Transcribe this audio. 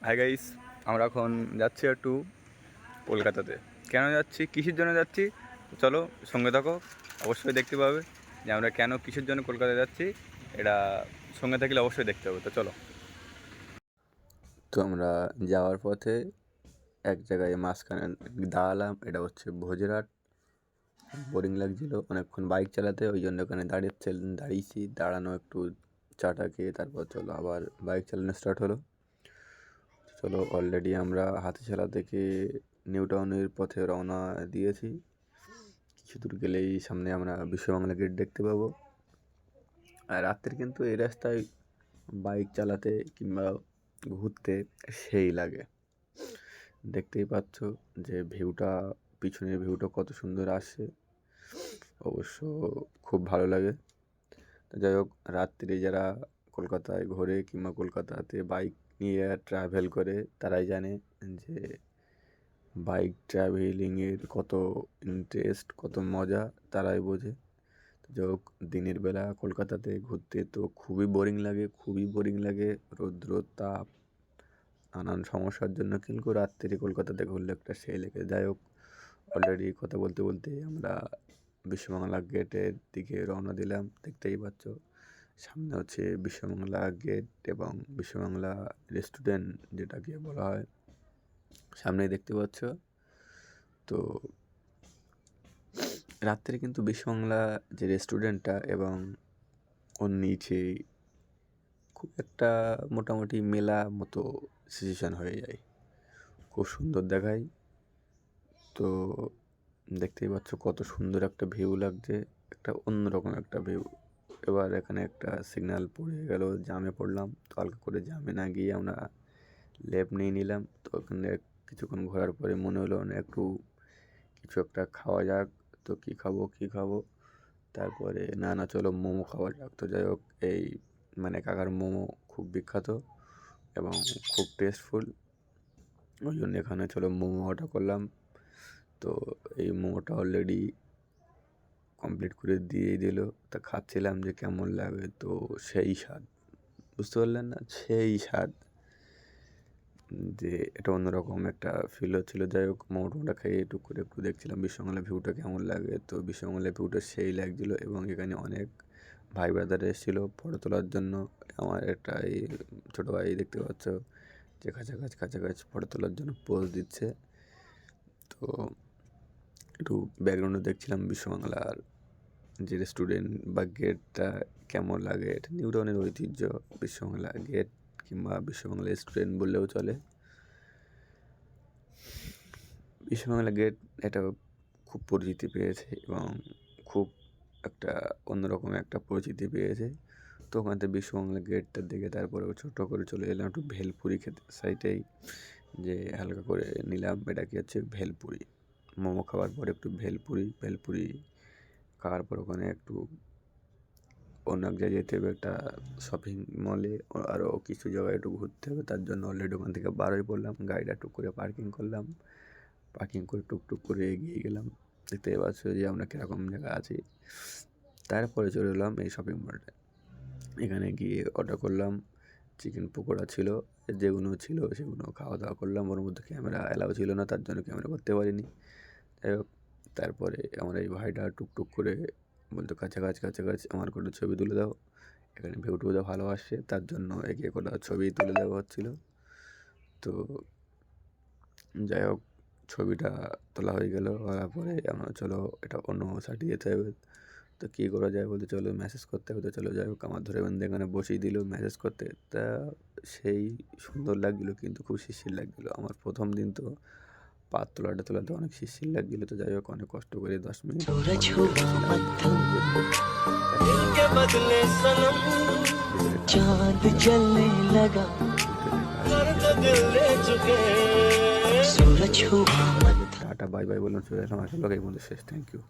Hi guys, আমরা এখন যাচ্ছি একটু কলকাতাতে। কেন যাচ্ছি, কিসের জন্য যাচ্ছি, চলো সঙ্গে থাকো, অবশ্যই দেখতে পাবে যে আমরা কেন কিসের জন্য কলকাতায় যাচ্ছি। এটা সঙ্গে থাকলে অবশ্যই দেখতে হবে, তো চলো। তো আমরা যাওয়ার পথে এক জায়গায় মাঝখানে দাঁড়ালাম, এটা হচ্ছে ভোজেরহাট। বোরিং লাগছিল অনেকক্ষণ বাইক চালাতে, ওই জন্য ওখানে দাঁড়িয়েছি। দাঁড়ানো একটু চাটা খেয়ে তারপর চলো আবার বাইক চালানো স্টার্ট হলো। চলো, অলরেডি আমরা হাতিশালা থেকে নিউ টাউনের পথে রওনা দিয়েছি। কিছু দূর গেলেই সামনে আমরা বিশ্ববাংলা গেট দেখতে পাবো। আর রাত্রে কিন্তু এই রাস্তায় বাইক চালাতে কিংবা ঘুরতে সেই লাগে। দেখতেই পাচ্ছ যে পিছনের ভিউটা কত সুন্দর আসে, অবশ্য খুব ভালো লাগে। তো যাই হোক, রাত্রে যারা কলকাতায় ঘোরে কিংবা কলকাতাতে বাইক নিয়ে ট্রাভেল করে তারাই জানে যে বাইক ট্রাভেলিংয়ের কত ইন্টারেস্ট, কত মজা, তারাই বোঝে। তো যাই হোক, দিনের বেলা কলকাতাতে ঘুরতে তো খুবই বোরিং লাগে, রৌদ্র তাপ নানান সমস্যার জন্য, কিন্তু রাত্রে কলকাতাতে ঘুরলে একটা সেই লেগে। যাই হোক, অলরেডি কথা বলতে বলতে আমরা বিশ্ববাংলা গেটের দিকে রওনা দিলাম। দেখতেই পাচ্ছ সামনে হচ্ছে বিশ্ববাংলা গেট এবং বিশ্ববাংলা রেস্টুরেন্ট যেটাকে বলা হয়, সামনেই দেখতে পাচ্ছ। তো রাত্রে কিন্তু বিশ্ববাংলা যে রেস্টুরেন্টটা এবং ওর নিচে খুব একটা মোটামুটি মেলা মতো সিচুয়েশান হয়ে যায়, খুব সুন্দর দেখায়। তো দেখতেই পাচ্ছ কত সুন্দর একটা ভিউ লাগছে, একটা অন্যরকম একটা ভিউ। এবার এখানে একটা সিগন্যাল পড়ে গেল, জামে পড়লাম। তো হালকা করে জামে না গিয়ে আমরা লেফট নিয়ে নিলাম। তো ওখানে কিছুক্ষণ ঘোরার পরে মনে হলো না একটু কিছু একটা খাওয়া যাক। তো কী খাবো, তারপরে না চলো মোমো খাওয়া যাক। তো যাই হোক, এই কাকার মোমো খুব বিখ্যাত এবং খুব টেস্টফুল, ওই জন্য এখানে চলো মোমো অর্ডার করলাম। তো এই মোমোটা অলরেডি কমপ্লিট করে দিয়ে দিল। তা খাচ্ছিলাম যে কেমন লাগে, তো সেই স্বাদ, বুঝতে পারলেন না, সেই স্বাদ, যে এটা অন্যরকম একটা ফিল হচ্ছিলো। যাই হোক, মোমোটা খেয়ে একটু দেখছিলাম বিশ্ববাংলা ভিউটা কেমন লাগে। তো বিশ্ববাংলা ভিউটা সেই লাগছিলো এবং এখানে অনেক ভাই ব্রাদার এসেছিলো ফটো তোলার জন্য। আমার একটা এই ছোটো ভাই দেখতে পাচ্ছ যে কাছাকাছি ফটো তোলার জন্য পোজ দিচ্ছে। তো একটু ব্যাকগ্রাউন্ডে দেখছিলাম বিশ্ববাংলার যে রেস্টুরেন্ট বা গেটটা কেমন লাগে। এটা নিউ টাউনের ঐতিহ্য, বিশ্ববাংলা গেট কিংবা বিশ্ববাংলা রেস্টুরেন্ট বললেও চলে। বিশ্ববাংলা গেট এটা খুব পরিচিতি পেয়েছে এবং খুব একটা অন্যরকম একটা পরিচিতি পেয়েছে। তো ওখান থেকে বিশ্ববাংলা গেটটার দিকে তারপরে ছোটো করে চলে এলাম একটু ভেলপুরি খেতে। সাইডেই যে হালকা করে নিলাম, এটা কি হচ্ছে ভেলপুরি। মোমো খাওয়ার পরে একটু ভেলপুরি খাওয়ার পর ওখানে একটু অন্য এক জায়গায় যেতে হবে, একটা শপিং মলে, আরও কিছু জায়গায় একটু ঘুরতে হবে। তার জন্য অলরেডি ওখান থেকে বারোই পড়লাম, গাড়িটা টুক করে পার্কিং করলাম। পার্কিং করে টুকটুক করে এগিয়ে গেলাম। দেখতে পাচ্ছ যে আমরা কীরকম জায়গায় আছি। তারপরে চলে এলাম এই শপিং মলটা। এখানে গিয়ে অর্ডার করলাম, চিকেন পকোড়া ছিল, যেগুলো ছিল সেগুলো খাওয়া দাওয়া করলাম। ওর মধ্যে ক্যামেরা অ্যালাউ ছিল না, তার জন্য ক্যামেরা করতে পারিনি। যাই হোক, তারপরে আমার এই ভাইটা টুকটুক করে বলতো কাছাকাছি আমার করে ছবি তুলে দাও, এখানে ভিউটা ভালো আসছে, তার জন্য এগিয়ে করে ছবি তুলে দেওয়া হচ্ছিলো। তো যাই হোক, ছবিটা তোলা হয়ে গেল, হওয়ার পরে আমরা চলো এটা অন্য সাইডে যেতে হবে। তো কী করা যায় বলতে, চলো মেসেজ করতে হবে। তো চলো, যাই হোক, আমার ধরে বেঁধে এখানে বসিয়ে দিল মেসেজ করতে। তা সেই সুন্দর লাগছিলো, কিন্তু খুব শিরশির লাগছিলো। আমার প্রথম দিন তো পা তোলাতে অনেক শিরশির লাগছিলো। তো যাই হোক, অনেক কষ্ট করে 10 মিনিট টাটা বাই বাই বললাম, চলে আসলাম। আসলে এই মধ্যে শেষ। Thank you.